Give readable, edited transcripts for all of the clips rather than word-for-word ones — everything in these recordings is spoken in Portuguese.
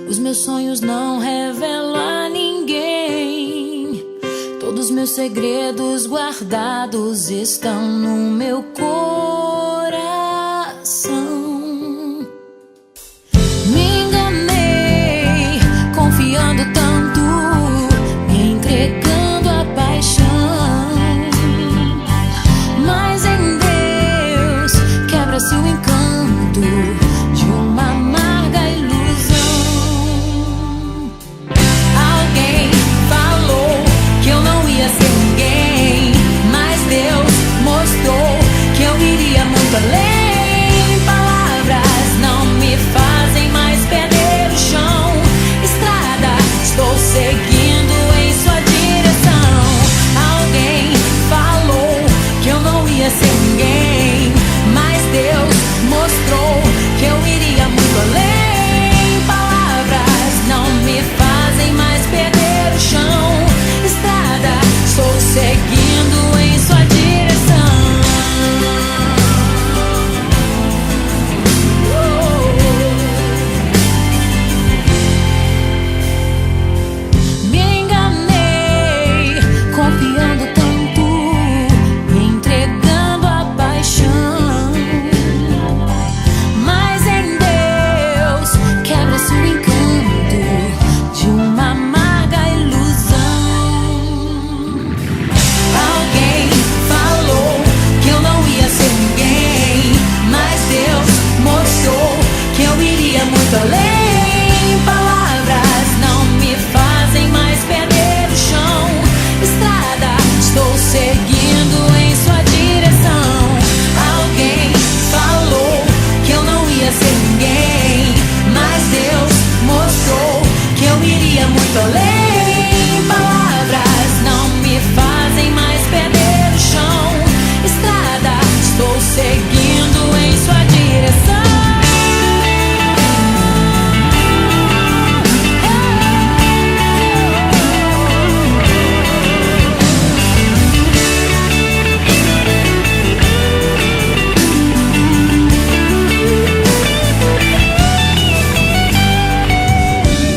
Os meus sonhos não revelo a ninguém. Todos meus segredos guardados estão no meu coração. Me enganei, confiando tanto, me entregando à paixão. Mas em Deus quebra-se o encanto de uma amarga ilusão. Alguém falou que eu não ia ser ninguém, mas Deus mostrou que eu iria muito além. Palavras não me fazem mais perder o chão. Estrada, estou seguindo em sua direção. Alguém falou que eu não ia ser ninguém, mas Deus mostrou que eu iria muito além. Palavras não me fazem mais perder o chão. Estrada, estou seguindo em sua direção. Me enganei, confiando tanto, me entregando à paixão. Mas em Deus quebra-se o encanto de uma amarga ilusão. Alguém falou que eu não ia ser ninguém, mas Deus mostrou que eu iria muito além. Palavras não me fazem mais perder o chão. Estrada, estou seguindo em sua direção. Alguém falou que eu não ia ser ninguém, mas Deus mostrou que eu iria muito além. Palavras não me fazem mais perder o chão. Estrada, estou seguindo em sua direção.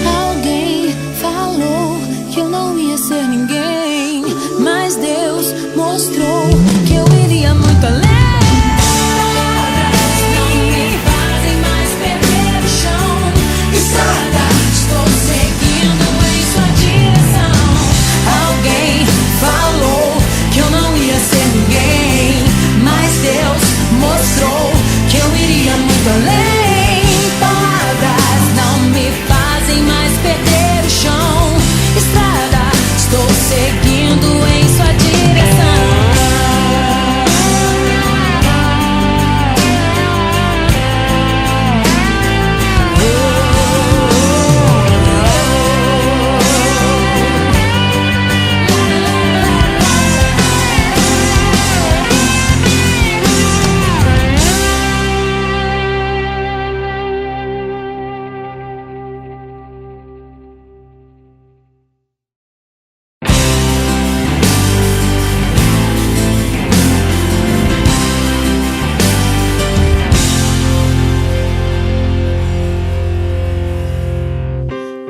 Alguém falou que eu não ia ser ninguém, mas Deus mostrou que eu iria muito além. Palavras não me fazem mais perder o chão. Estrada, estou seguindo em sua direção. Alguém falou que eu não ia ser ninguém, mas Deus mostrou que eu iria muito além. Palavras não me fazem mais perder o chão. Estrada, estou seguindo em sua direção.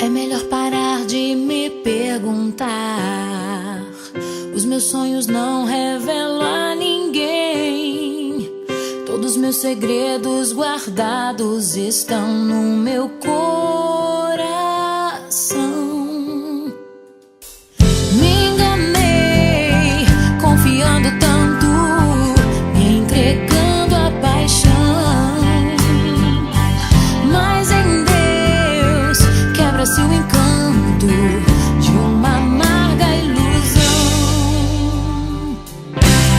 É melhor parar de me perguntar. Os meus sonhos não revelo a ninguém. Todos meus segredos guardados estão no meu coração. Me enganei, confiando tanto, me entregando à paixão. Mas em Deus quebra-se o encanto de uma amarga ilusão.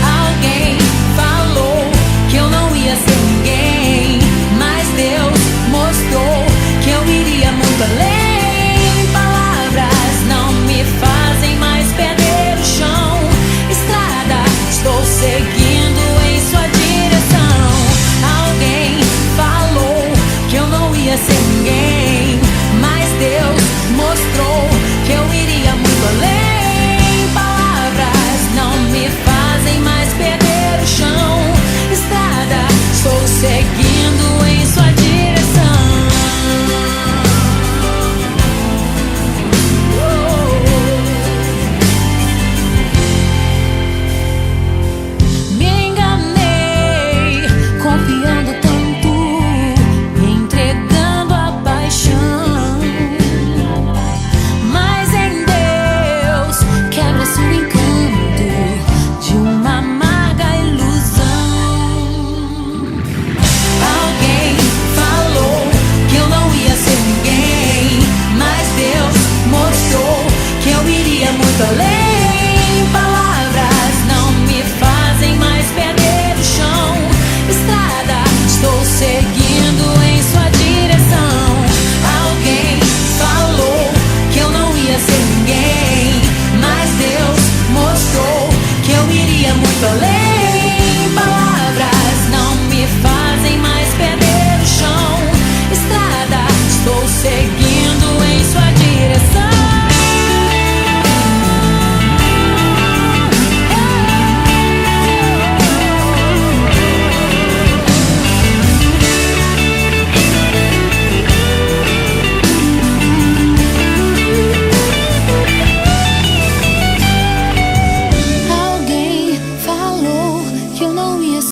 Alguém falou que eu não ia ser ninguém, mas Deus mostrou que eu iria muito além. Palavras não me fazem mais perder o chão. Estrada, estou seguindo em sua direção. Alguém falou que eu não ia ser ninguém,